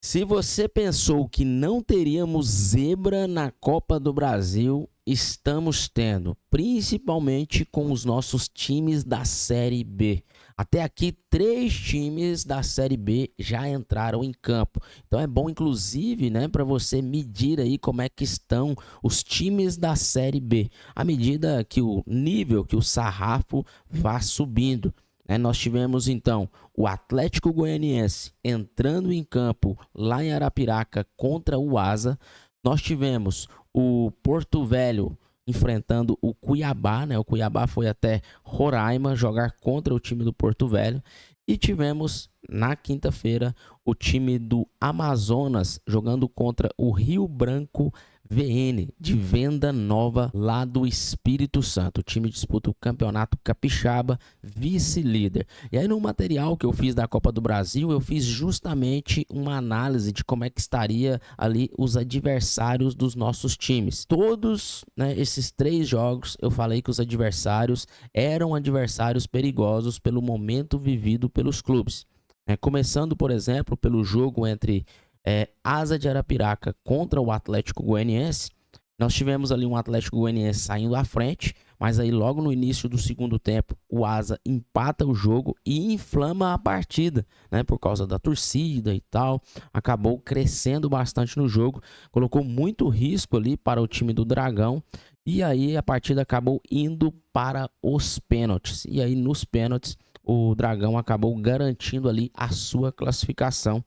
Se você pensou que não teríamos zebra na Copa do Brasil, estamos tendo, principalmente com os nossos times da Série B. Até aqui, 3 times da Série B já entraram em campo. Então é bom, inclusive, né, para você medir aí como é que estão os times da Série B, à medida que o nível, que o sarrafo vá subindo. Nós tivemos então o Atlético Goianiense entrando em campo lá em Arapiraca contra o Asa. Nós tivemos o Porto Velho enfrentando o Cuiabá, né? O Cuiabá foi até Roraima jogar contra o time do Porto Velho. E tivemos na quinta-feira o time do Amazonas jogando contra o Rio Branco VN de Venda Nova, lá do Espírito Santo. O time disputa o Campeonato Capixaba, vice-líder. E aí no material que eu fiz da Copa do Brasil, eu fiz justamente uma análise de como é que estaria ali os adversários dos nossos times. Todos, né, esses 3 jogos, eu falei que os adversários eram adversários perigosos pelo momento vivido pelos clubes. Começando, por exemplo, pelo jogo entre Asa de Arapiraca contra o Atlético Goianiense. Nós tivemos ali um Atlético Goianiense saindo à frente, mas aí logo no início do segundo tempo o Asa empata o jogo e inflama a partida, né, por causa da torcida e tal. Acabou crescendo bastante no jogo, colocou muito risco ali para o time do Dragão. E aí a partida acabou indo para os pênaltis. E aí nos pênaltis o Dragão acabou garantindo ali a sua classificação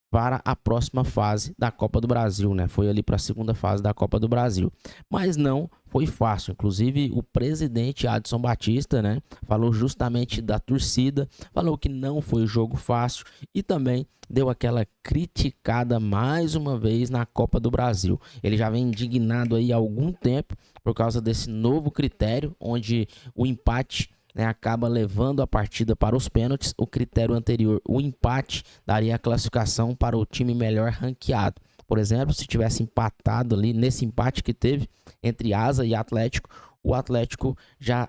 para a próxima fase da Copa do Brasil, né? Foi ali para a segunda fase da Copa do Brasil. Mas não foi fácil. Inclusive, o presidente Adson Batista, né, falou justamente da torcida, falou que não foi jogo fácil e também deu aquela criticada mais uma vez na Copa do Brasil. Ele já vem indignado aí há algum tempo por causa desse novo critério, onde o empate, né, acaba levando a partida para os pênaltis. O critério anterior, o empate, daria a classificação para o time melhor ranqueado. Por exemplo, se tivesse empatado ali, nesse empate que teve entre Asa e Atlético, o Atlético já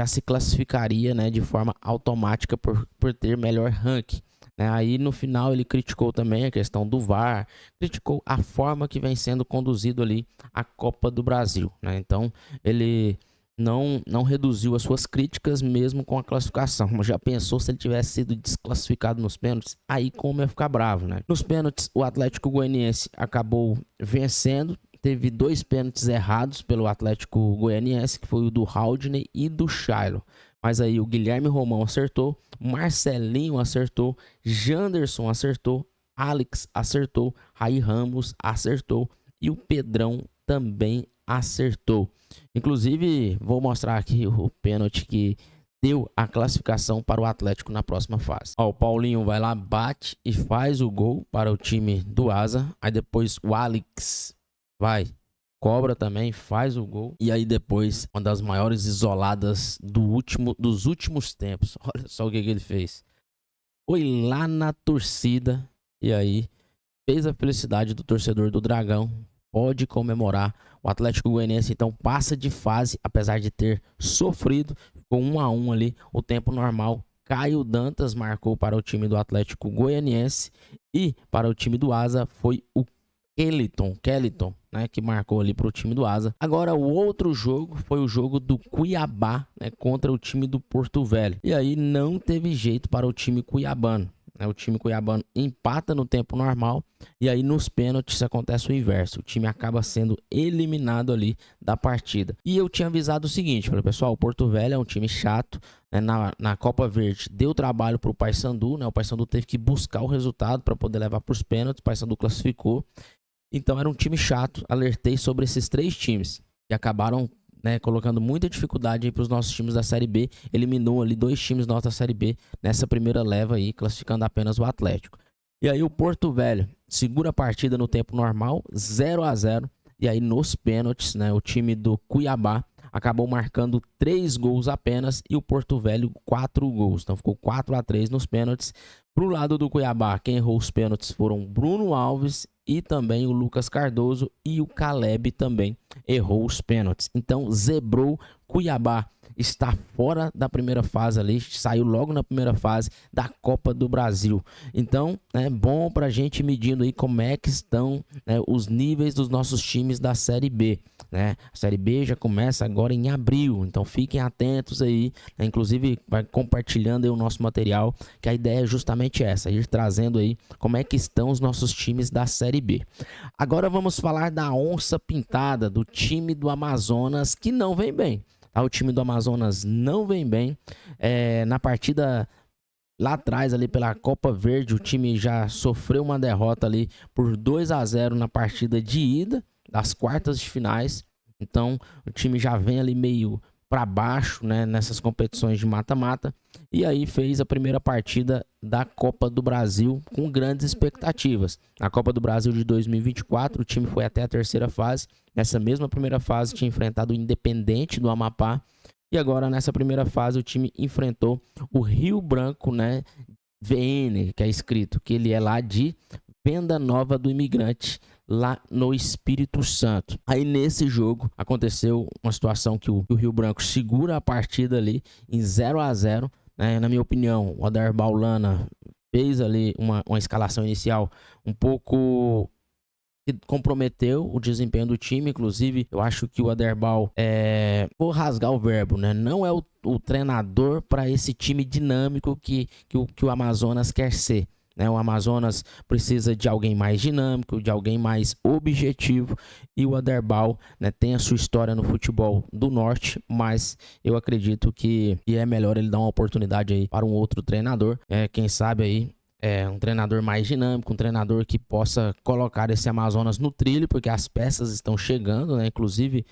se classificaria, né, de forma automática por ter melhor ranking. Aí no final ele criticou também a questão do VAR, criticou a forma que vem sendo conduzido ali a Copa do Brasil, né? Então ele não reduziu as suas críticas mesmo com a classificação. Mas já pensou se ele tivesse sido desclassificado nos pênaltis? Aí como ia ficar bravo, né? Nos pênaltis, o Atlético Goianiense acabou vencendo. Teve 2 pênaltis errados pelo Atlético Goianiense, que foi o do Haldney e do Shailo. Mas aí o Guilherme Romão acertou, Marcelinho acertou, Janderson acertou, Alex acertou, Raí Ramos acertou e o Pedrão também acertou. Inclusive, vou mostrar aqui o pênalti que deu a classificação para o Atlético na próxima fase. O Paulinho vai lá, bate e faz o gol para o time do Asa. Aí depois o Alex vai, cobra também, faz o gol. E aí depois, uma das maiores isoladas dos últimos tempos. Olha só o que ele fez. Foi lá na torcida e aí fez a felicidade do torcedor do Dragão. Pode comemorar. O Atlético Goianiense então passa de fase, apesar de ter sofrido, com 1-1 ali, o tempo normal. Caio Dantas marcou para o time do Atlético Goianiense e para o time do Asa foi o Kellyton, né, que marcou ali para o time do Asa. Agora o outro jogo foi o jogo do Cuiabá, né, contra o time do Porto Velho. E aí não teve jeito para o time cuiabano. O time cuiabano empata no tempo normal e aí nos pênaltis acontece o inverso. O time acaba sendo eliminado ali da partida. E eu tinha avisado o seguinte, falei, pessoal, o Porto Velho é um time chato, né? Na Copa Verde deu trabalho para o Paysandu, né? O Paysandu teve que buscar o resultado para poder levar para os pênaltis, o Paysandu classificou. Então era um time chato, alertei sobre esses 3 times que acabaram, né, colocando muita dificuldade para os nossos times da Série B. Eliminou ali 2 times nossos da Série B nessa primeira leva aí, classificando apenas o Atlético. E aí o Porto Velho segura a partida no tempo normal, 0-0. E aí nos pênaltis, né, o time do Cuiabá acabou marcando 3 gols apenas e o Porto Velho 4 gols. Então ficou 4-3 nos pênaltis. Pro lado do Cuiabá, quem errou os pênaltis foram Bruno Alves e também o Lucas Cardoso, e o Caleb também errou os pênaltis. Então zebrou Cuiabá está fora da primeira fase ali, saiu logo na primeira fase da Copa do Brasil. Então, é bom para a gente ir medindo aí como é que estão, né, os níveis dos nossos times da Série B, né? A Série B já começa agora em abril, então fiquem atentos aí, né? Inclusive vai compartilhando aí o nosso material, que a ideia é justamente essa, ir trazendo aí como é que estão os nossos times da Série B. Agora vamos falar da onça pintada, do time do Amazonas, que não vem bem. Tá? O time do Amazonas não vem bem. Na partida lá atrás, ali pela Copa Verde, o time já sofreu uma derrota ali por 2-0 na partida de ida das quartas de finais. Então, o time já vem ali meio para baixo, né, nessas competições de mata-mata. E aí fez a primeira partida da Copa do Brasil com grandes expectativas. Na Copa do Brasil de 2024, o time foi até a terceira fase. Nessa mesma primeira fase, tinha enfrentado o Independente do Amapá. E agora, nessa primeira fase, o time enfrentou o Rio Branco, né, VN, que é escrito, que ele é lá de Venda Nova do Imigrante, lá no Espírito Santo. Aí nesse jogo aconteceu uma situação que o Rio Branco segura a partida ali em 0-0, né? Na minha opinião, o Aderbal Lana fez ali uma escalação inicial um pouco que comprometeu o desempenho do time. Inclusive, eu acho que o Aderbal, vou rasgar o verbo, né? Não é o treinador para esse time dinâmico que o Amazonas quer ser. O Amazonas precisa de alguém mais dinâmico, de alguém mais objetivo, e o Aderbal, né, tem a sua história no futebol do norte, mas eu acredito que é melhor ele dar uma oportunidade aí para um outro treinador, quem sabe aí um treinador mais dinâmico, um treinador que possa colocar esse Amazonas no trilho, porque as peças estão chegando, né? Inclusive,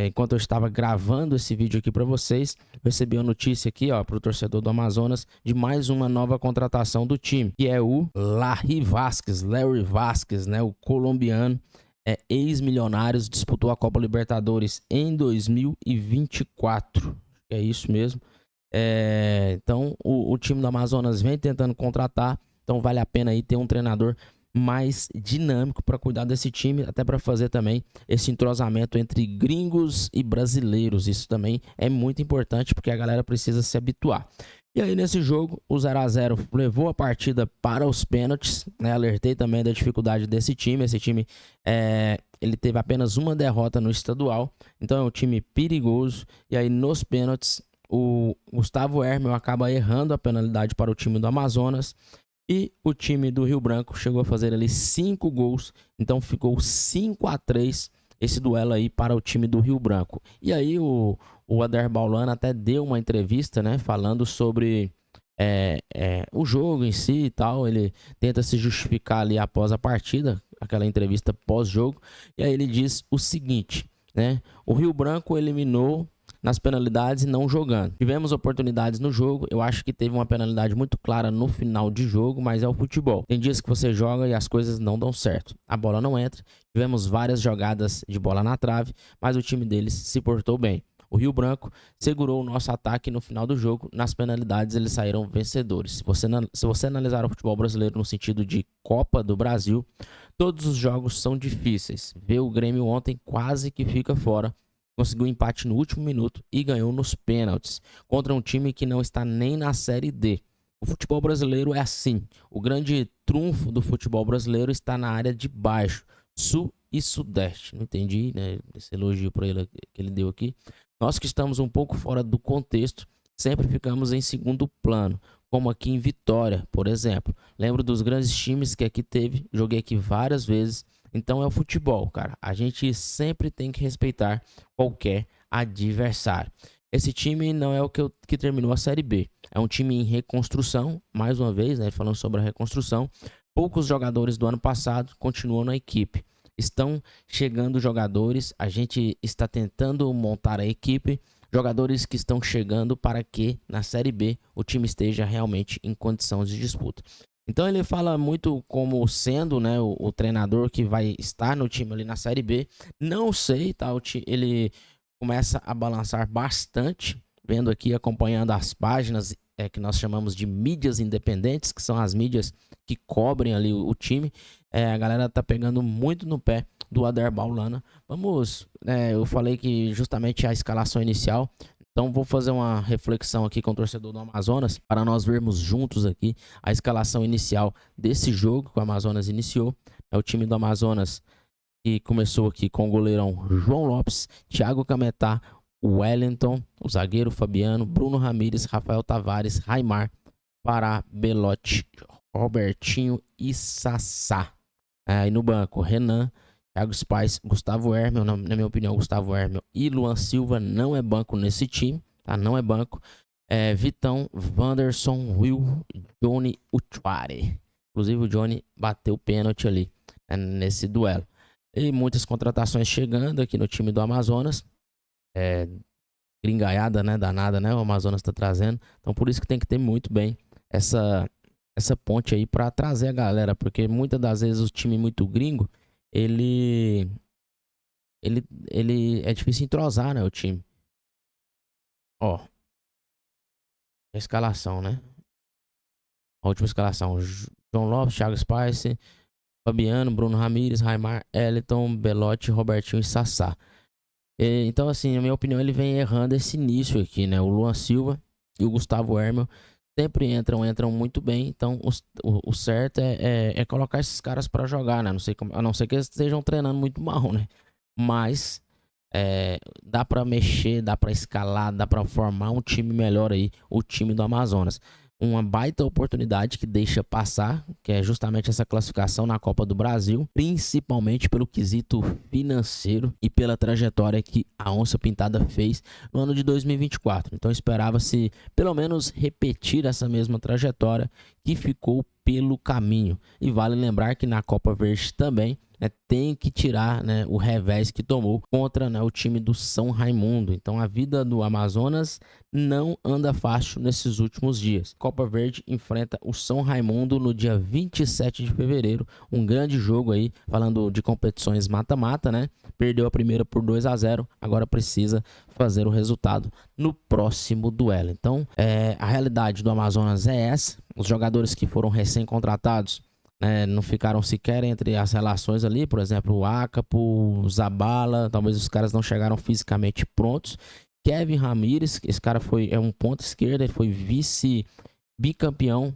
enquanto eu estava gravando esse vídeo aqui para vocês, eu recebi uma notícia aqui, ó, para o torcedor do Amazonas, de mais uma nova contratação do time, que é o Larry Vázquez, né, o colombiano, ex-milionários, disputou a Copa Libertadores em 2024, é isso mesmo. Então o time do Amazonas vem tentando contratar, então vale a pena aí ter um treinador mais dinâmico para cuidar desse time, até para fazer também esse entrosamento entre gringos e brasileiros. Isso também é muito importante, porque a galera precisa se habituar. E aí nesse jogo, o 0-0 levou a partida para os pênaltis, né? Alertei também da dificuldade desse time. Esse time, ele teve apenas uma derrota no estadual, então é um time perigoso. E aí nos pênaltis, o Gustavo Hermel acaba errando a penalidade para o time do Amazonas. E o time do Rio Branco chegou a fazer ali 5 gols. Então ficou 5-3 esse duelo aí para o time do Rio Branco. E aí o Aderbal Lana até deu uma entrevista, né, falando sobre o jogo em si e tal. Ele tenta se justificar ali após a partida, aquela entrevista pós-jogo. E aí ele diz o seguinte, né? O Rio Branco eliminou nas penalidades e não jogando. Tivemos oportunidades no jogo, eu acho que teve uma penalidade muito clara no final de jogo, mas é o futebol. Tem dias que você joga e as coisas não dão certo. A bola não entra, tivemos várias jogadas de bola na trave, mas o time deles se portou bem. O Rio Branco segurou o nosso ataque no final do jogo, nas penalidades eles saíram vencedores. Se você analisar o futebol brasileiro no sentido de Copa do Brasil, todos os jogos são difíceis. Ver o Grêmio ontem quase que fica fora. Conseguiu um empate no último minuto e ganhou nos pênaltis contra um time que não está nem na Série D. O futebol brasileiro é assim. O grande trunfo do futebol brasileiro está na área de baixo, sul e sudeste. Não entendi, né, esse elogio para ele que ele deu aqui. Nós que estamos um pouco fora do contexto, sempre ficamos em segundo plano, como aqui em Vitória, por exemplo. Lembro dos grandes times que aqui teve, joguei aqui várias vezes. Então é o futebol, cara. A gente sempre tem que respeitar qualquer adversário. Esse time não é o que terminou a Série B. É um time em reconstrução, mais uma vez, né, falando sobre a reconstrução. Poucos jogadores do ano passado continuam na equipe. Estão chegando jogadores, a gente está tentando montar a equipe. Jogadores que estão chegando para que na Série B o time esteja realmente em condições de disputa. Então ele fala muito como sendo, né, o treinador que vai estar no time ali na Série B. Não sei, tá? Ele começa a balançar bastante, vendo aqui, acompanhando as páginas que nós chamamos de mídias independentes, que são as mídias que cobrem ali o time. A galera tá pegando muito no pé do Aderbal Lana. Vamos, eu falei que justamente a escalação inicial Então vou fazer uma reflexão aqui com o torcedor do Amazonas para nós vermos juntos aqui a escalação inicial desse jogo que o Amazonas iniciou. É o time do Amazonas que começou aqui com o goleirão João Lopes, Thiago Cametá, Wellington, o zagueiro Fabiano, Bruno Ramires, Rafael Tavares, Raimar, Pará, Belotti, Robertinho e Sassá. Aí no banco, Renan, Thiago Spice, Gustavo Hermel, na minha opinião, Gustavo Hermel e Luan Silva não é banco nesse time, tá? Não é banco. Vitão, Wanderson, Will, Johnny Uchuare. Inclusive o Johnny bateu o pênalti ali, né, nesse duelo. E muitas contratações chegando aqui no time do Amazonas. Gringaiada, né? Danada, né? O Amazonas tá trazendo. Então por isso que tem que ter muito bem essa ponte aí para trazer a galera. Porque muitas das vezes o time muito gringo, ele é difícil entrosar, né? O time. Ó. A escalação, né? A última escalação. João Lopes, Thiago Spice, Fabiano, Bruno Ramires, Raimar, Eliton, Belotti, Robertinho e Sassá. Então, assim, na minha opinião, ele vem errando esse início aqui, né? O Luan Silva e o Gustavo Hermel sempre entram muito bem. Então, o certo é colocar esses caras para jogar, né? A não ser que eles estejam treinando muito mal, né? Mas dá para mexer, dá para escalar, dá para formar um time melhor aí, o time do Amazonas. Uma baita oportunidade que deixa passar, que é justamente essa classificação na Copa do Brasil, principalmente pelo quesito financeiro e pela trajetória que a Onça Pintada fez no ano de 2024. Então esperava-se pelo menos repetir essa mesma trajetória que ficou pelo caminho. E vale lembrar que na Copa Verde também tem que tirar, né, o revés que tomou contra, né, o time do São Raimundo. Então a vida do Amazonas não anda fácil nesses últimos dias. Copa Verde enfrenta o São Raimundo no dia 27 de fevereiro. Um grande jogo aí, falando de competições mata-mata, né? Perdeu a primeira por 2-0, agora precisa fazer o resultado no próximo duelo. Então a realidade do Amazonas é essa. Os jogadores que foram recém-contratados não ficaram sequer entre as relações ali, por exemplo, o Acapo, o Zabala, talvez os caras não chegaram fisicamente prontos. Kevin Ramires, esse cara é um ponta esquerda, ele foi vice-bicampeão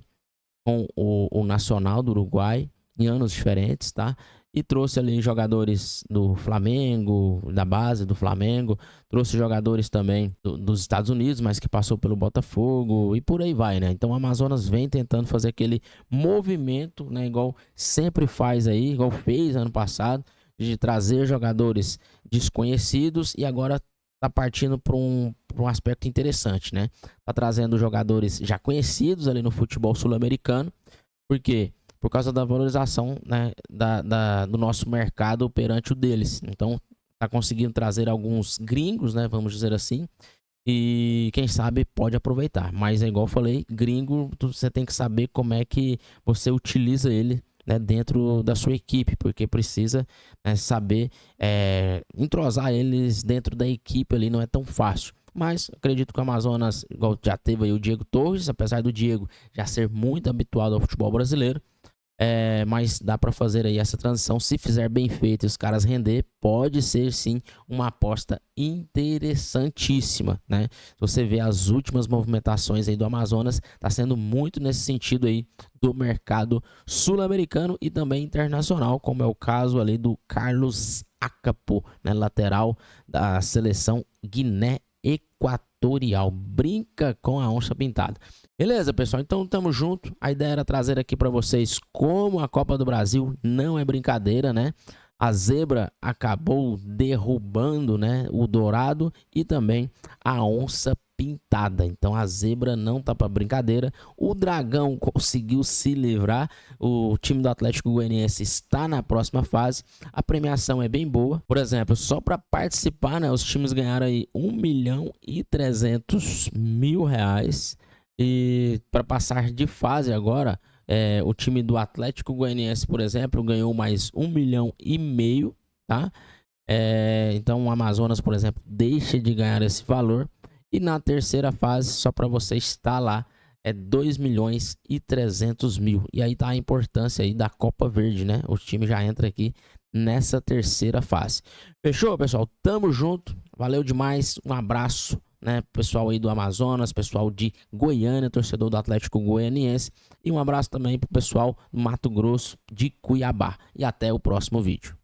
com o Nacional do Uruguai em anos diferentes, tá? E trouxe ali jogadores do Flamengo, da base do Flamengo, trouxe jogadores também dos Estados Unidos, mas que passou pelo Botafogo e por aí vai, né? Então o Amazonas vem tentando fazer aquele movimento, né? Igual sempre faz aí, igual fez ano passado, de trazer jogadores desconhecidos e agora tá partindo para um aspecto interessante, né? Tá trazendo jogadores já conhecidos ali no futebol sul-americano, porque por causa da valorização, né, do nosso mercado perante o deles. Então, tá conseguindo trazer alguns gringos, né, vamos dizer assim, e quem sabe pode aproveitar. Mas é igual eu falei, gringo, você tem que saber como é que você utiliza ele, né, dentro da sua equipe, porque precisa, né, saber entrosar eles dentro da equipe ali, não é tão fácil. Mas acredito que o Amazonas, igual já teve aí o Diego Torres, apesar do Diego já ser muito habituado ao futebol brasileiro, mas dá para fazer aí essa transição. Se fizer bem feito e os caras render, pode ser sim uma aposta interessantíssima, né? Se você vê as últimas movimentações aí do Amazonas, tá sendo muito nesse sentido aí do mercado sul-americano e também internacional, como é o caso ali do Carlos Acapo, né? Lateral da seleção Guiné Equatorial. Brinca com a onça pintada. Beleza, pessoal? Então tamo junto. A ideia era trazer aqui para vocês como a Copa do Brasil não é brincadeira, né? A zebra acabou derrubando, né, o dourado e também a onça pintada. Então a zebra não tá para brincadeira. O dragão conseguiu se livrar. O time do Atlético Goianiense está na próxima fase. A premiação é bem boa. Por exemplo, só para participar, né, os times ganharam aí R$1.300.000. E para passar de fase agora, o time do Atlético Goianiense, por exemplo, ganhou mais R$1,5 milhão, tá? Então o Amazonas, por exemplo, deixa de ganhar esse valor. E na terceira fase, só para você estar lá, é R$2.300.000. E aí tá a importância aí da Copa Verde, né? O time já entra aqui nessa terceira fase. Fechou, pessoal? Tamo junto. Valeu demais. Um abraço. né? Pessoal aí do Amazonas, pessoal de Goiânia, torcedor do Atlético Goianiense. E um abraço também pro pessoal do Mato Grosso de Cuiabá. E até o próximo vídeo.